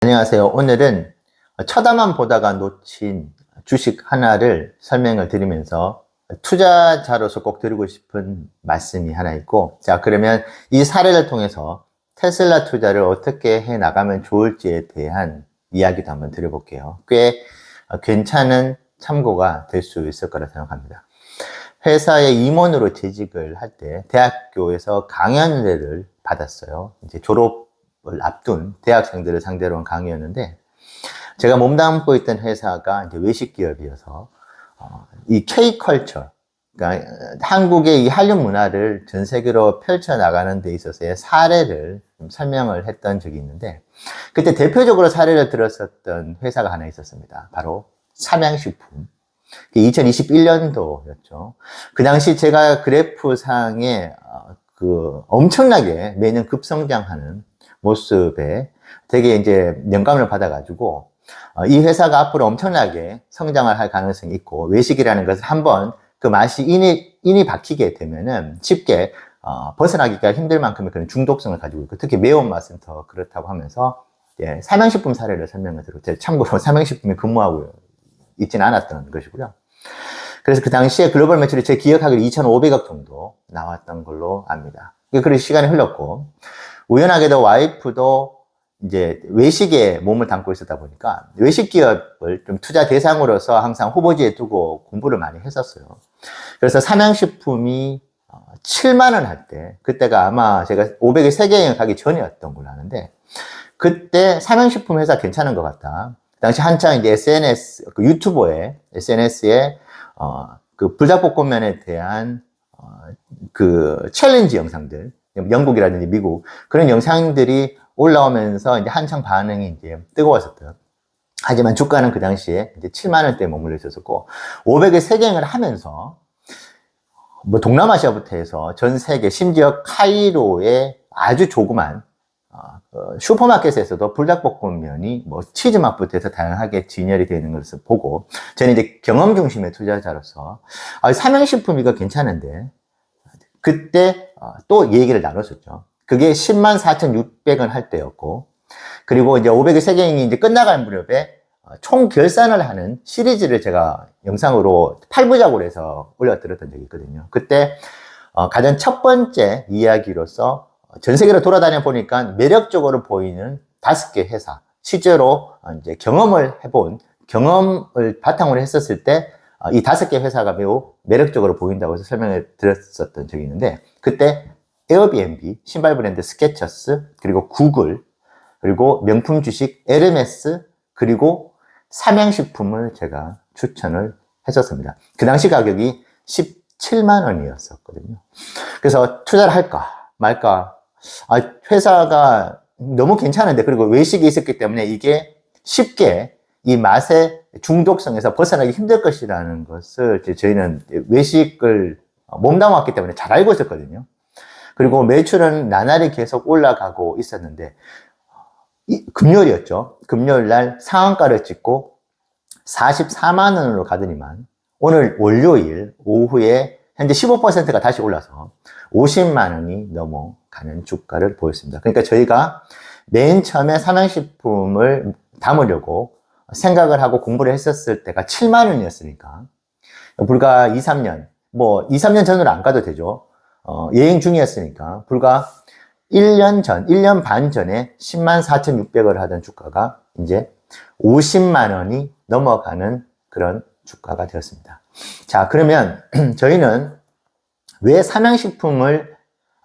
안녕하세요. 오늘은 쳐다만 보다가 놓친 주식 하나를 설명을 드리면서 투자자로서 꼭 드리고 싶은 말씀이 하나 있고, 자, 그러면 이 사례를 통해서 테슬라 투자를 어떻게 해 나가면 좋을지에 대한 이야기도 한번 드려볼게요. 꽤 괜찮은 참고가 될 수 있을 거라 생각합니다. 회사에 임원으로 재직을 할 때 대학교에서 강연회를 받았어요. 이제 졸업을 앞둔 대학생들을 상대로 한 강의였는데, 제가 몸담고 있던 회사가 이제 외식 기업이어서 이 K컬처, 그러니까 한국의 이 한류 문화를 전 세계로 펼쳐 나가는 데 있어서의 사례를 좀 설명을 했던 적이 있는데, 그때 대표적으로 사례를 들었었던 회사가 하나 있었습니다. 바로 삼양식품. 2021년도였죠. 그 당시 제가 그래프상에 엄청나게 매년 급성장하는 모습에 되게 이제 영감을 받아가지고, 이 회사가 앞으로 엄청나게 성장을 할 가능성이 있고, 외식이라는 것은 한번 그 맛이 인이 박히게 되면은 쉽게 벗어나기가 힘들 만큼의 그런 중독성을 가지고 있고, 특히 매운맛은 더 그렇다고 하면서, 예, 삼양식품 사례를 설명을 드렸고, 참고로 삼양식품에 근무하고 있지는 않았던 것이고요. 그래서 그 당시에 글로벌 매출이 제 기억하기로 2,500억 정도 나왔던 걸로 압니다. 그래서 시간이 흘렀고, 우연하게도 와이프도 이제 외식에 몸을 담고 있었다 보니까 외식 기업을 좀 투자 대상으로서 항상 후보지에 두고 공부를 많이 했었어요. 그래서 삼양식품이 7만 원 할 때, 그때가 아마 제가 500에 세계여행 가기 전이었던 걸로 아는데, 그때 삼양식품 회사 괜찮은 것 같다. 당시 한창 이제 SNS, 유튜버의 SNS에, 그 불닭볶음면에 대한, 그 챌린지 영상들, 영국이라든지 미국, 그런 영상들이 올라오면서 이제 한창 반응이 이제 뜨거웠었대요. 하지만 주가는 그 당시에 이제 7만 원대에 머물러 있었고, 500의 세계여행을 하면서, 뭐 동남아시아부터 해서 전 세계, 심지어 카이로의 아주 조그만, 슈퍼마켓에서도 불닭볶음면이 뭐 치즈 맛부터 해서 다양하게 진열이 되는 것을 보고, 저는 이제 경험 중심의 투자자로서 삼양식품 이거 괜찮은데, 그때 또 얘기를 나눴었죠. 그게 104,600원 할 때였고, 그리고 이제 500의 세계여행이 이제 끝나갈 무렵에 총 결산을 하는 시리즈를 제가 영상으로 8부작으로 해서 올려드렸던 적이 있거든요. 그때 가장 첫 번째 이야기로서 전 세계로 돌아다녀 보니까 매력적으로 보이는 5개 회사, 실제로 이제 경험을 해본, 경험을 바탕으로 했었을 때 이 5개 회사가 매우 매력적으로 보인다고 해서 설명을 드렸었던 적이 있는데, 그때 에어비앤비, 신발 브랜드 스케쳐스, 그리고 구글, 그리고 명품 주식 에르메스, 그리고 삼양식품을 제가 추천을 했었습니다. 그 당시 가격이 17만 원이었었거든요. 그래서 투자를 할까 말까, 회사가 너무 괜찮은데, 그리고 외식이 있었기 때문에 이게 쉽게 이 맛의 중독성에서 벗어나기 힘들 것이라는 것을 저희는 외식을 몸담았기 때문에 잘 알고 있었거든요. 그리고 매출은 나날이 계속 올라가고 있었는데, 금요일이었죠. 금요일 날 상한가를 찍고 44만 원으로 가더니만, 오늘 월요일 오후에 현재 15%가 다시 올라서 50만 원이 넘어가는 주가를 보였습니다. 그러니까 저희가 맨 처음에 삼양식품을 담으려고 생각을 하고 공부를 했었을 때가 7만 원이었으니까, 불과 2, 3년, 뭐 2, 3년 전으로 안 가도 되죠. 여행 중이었으니까 불과 1년 전, 1년 반 전에 104,600원을 하던 주가가 이제 50만 원이 넘어가는 그런 주가가 되었습니다. 자, 그러면 저희는 왜 삼양식품을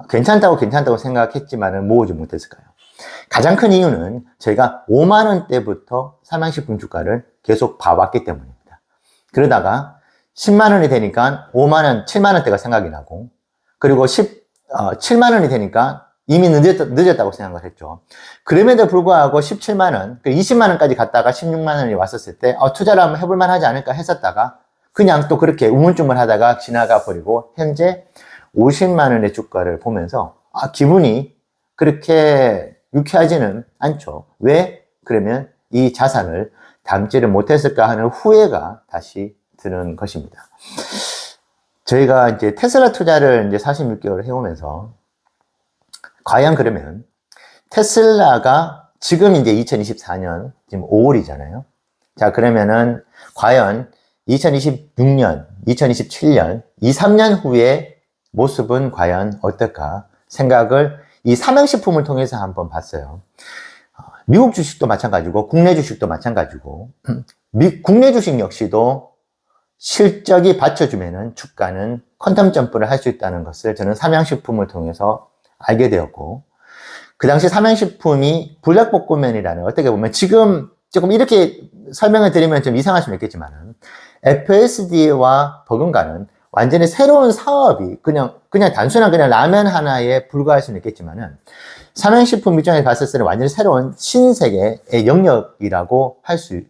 괜찮다고 생각했지만은 모으지 못했을까요? 가장 큰 이유는 저희가 5만 원대부터 삼양식품 주가를 계속 봐왔기 때문입니다. 그러다가 10만 원이 되니까 5만 원, 7만 원대가 생각이 나고, 그리고 7만 원이 되니까 이미 늦었다고 생각을 했죠. 그럼에도 불구하고 17만 원, 20만 원까지 갔다가 16만 원이 왔었을 때 투자를 한번 해볼만 하지 않을까 했었다가 그냥 또 그렇게 우물쭈물 하다가 지나가 버리고, 현재 50만 원의 주가를 보면서 기분이 그렇게 유쾌하지는 않죠. 왜 그러면 이 자산을 담지를 못했을까 하는 후회가 다시 드는 것입니다. 저희가 이제 테슬라 투자를 이제 46개월을 해오면서, 과연 그러면 테슬라가 지금 이제 2024년 지금 5월이잖아요. 자, 그러면은 과연 2026년, 2027년, 2, 3년 후의 모습은 과연 어떨까 생각을 이 삼양식품을 통해서 한번 봤어요. 미국 주식도 마찬가지고 국내 주식도 마찬가지고 국내 주식 역시도 실적이 받쳐주면은 주가는 퀀텀 점프를 할 수 있다는 것을 저는 삼양식품을 통해서 알게 되었고, 그 당시 삼양식품이 불닭볶음면이라는, 어떻게 보면 지금 조금 이렇게 설명을 드리면 좀 이상할 수는 있겠지만은 FSD와 버금가는 완전히 새로운 사업이 그냥 단순한 그냥 라면 하나에 불과할 수는 있겠지만은 삼양식품 입장에서 봤을 때는 완전히 새로운 신세계의 영역이라고 할 수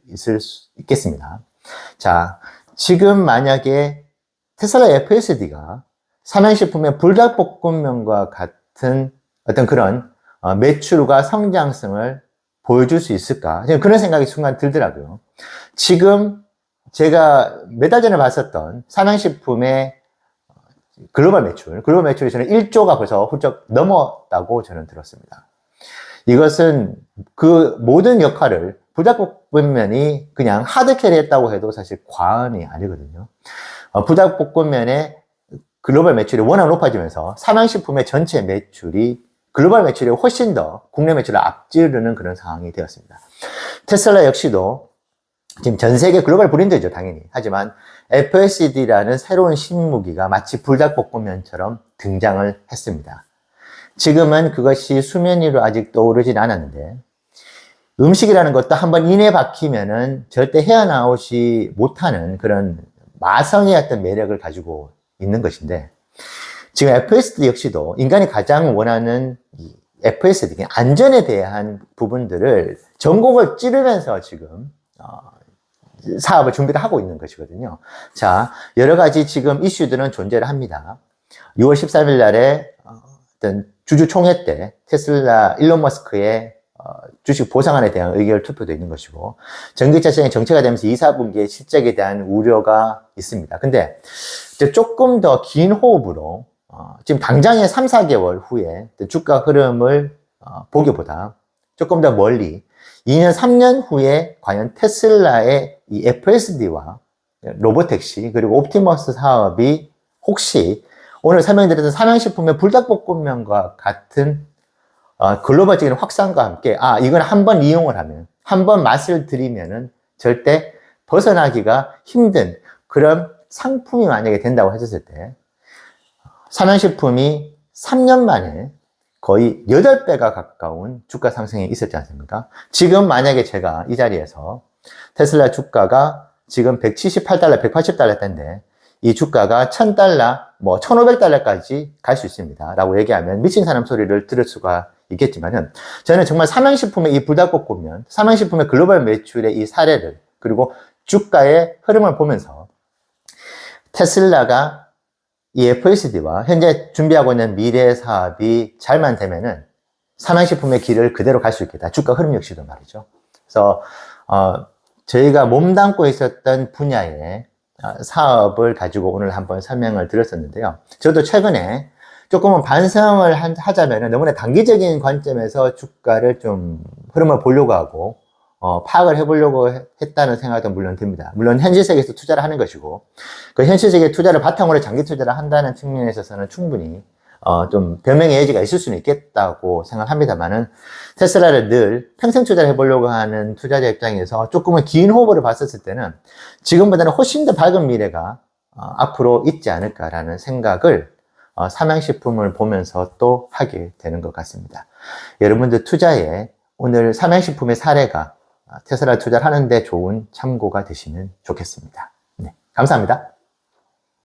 있겠습니다. 자, 지금 만약에 테슬라 FSD가 삼양식품의 불닭볶음면과 같은 어떤 그런 매출과 성장성을 보여줄 수 있을까? 그런 생각이 순간 들더라고요. 지금 제가 몇 달 전에 봤었던 삼양식품의 글로벌 매출이 저는 1조가 벌써 훌쩍 넘었다고 저는 들었습니다. 이것은 그 모든 역할을 불닭볶음면이 그냥 하드캐리 했다고 해도 사실 과언이 아니거든요. 불닭볶음면의 글로벌 매출이 워낙 높아지면서 삼양식품의 전체 매출이 글로벌 매출이 훨씬 더 국내 매출을 앞지르는 그런 상황이 되었습니다. 테슬라 역시도 지금 전 세계 글로벌 브랜드죠, 당연히. 하지만 FSD라는 새로운 신무기가 마치 불닭볶음면처럼 등장을 했습니다. 지금은 그것이 수면 위로 아직 떠오르진 않았는데, 음식이라는 것도 한번 인에 박히면은 절대 헤어나오지 못하는 그런 마성의 어떤 매력을 가지고 있는 것인데, 지금 FSD 역시도 인간이 가장 원하는 이 FSD, 안전에 대한 부분들을 전곡을 찌르면서 지금 사업을 준비를 하고 있는 것이거든요. 자, 여러 가지 지금 이슈들은 존재를 합니다. 6월 13일 날에 어떤 주주총회 때 테슬라 일론 머스크의 주식 보상안에 대한 의결 투표도 있는 것이고, 전기차 시장이 정체가 되면서 2, 4분기의 실적에 대한 우려가 있습니다. 근데 조금 더 긴 호흡으로 지금 당장의 3, 4개월 후에 주가 흐름을 보기보다 조금 더 멀리 2년, 3년 후에 과연 테슬라의 이 FSD와 로보택시 그리고 옵티머스 사업이 혹시 오늘 설명드렸던 삼양식품의 불닭볶음면과 같은 글로벌적인 확산과 함께 이건 한번 이용을 하면, 한번 맛을 들이면은 절대 벗어나기가 힘든 그런 상품이 만약에 된다고 했었을 때, 삼양식품이 3년 만에 거의 8배가 가까운 주가 상승이 있었지 않습니까? 지금 만약에 제가 이 자리에서 테슬라 주가가 지금 178달러, 180달러 때인데 이 주가가 1000달러, 1500달러까지 갈 수 있습니다. 라고 얘기하면 미친 사람 소리를 들을 수가 있겠지만은, 저는 정말 삼양식품의 이 불닭볶음면, 삼양식품의 글로벌 매출의 이 사례를, 그리고 주가의 흐름을 보면서 테슬라가 이 FSD와 현재 준비하고 있는 미래 사업이 잘만 되면은 삼양식품의 길을 그대로 갈 수 있겠다. 주가 흐름 역시도 말이죠. 그래서 저희가 몸담고 있었던 분야의 사업을 가지고 오늘 한번 설명을 드렸었는데요. 저도 최근에 조금은 반성을 하자면 너무나 단기적인 관점에서 주가를 좀 흐름을 보려고 하고 파악을 해보려고 했다는 생각도 물론 듭니다. 물론 현실 세계에서 투자를 하는 것이고, 그 현실 세계 투자를 바탕으로 장기 투자를 한다는 측면에 있어서는 충분히 좀 변명의 여지가 있을 수는 있겠다고 생각합니다만은, 테슬라를 늘 평생 투자를 해보려고 하는 투자자 입장에서 조금은 긴 호흡을 봤었을 때는 지금보다는 훨씬 더 밝은 미래가 앞으로 있지 않을까라는 생각을 삼양식품을 보면서 또 하게 되는 것 같습니다. 여러분들 투자에 오늘 삼양식품의 사례가 테슬라 투자를 하는데 좋은 참고가 되시면 좋겠습니다. 네, 감사합니다.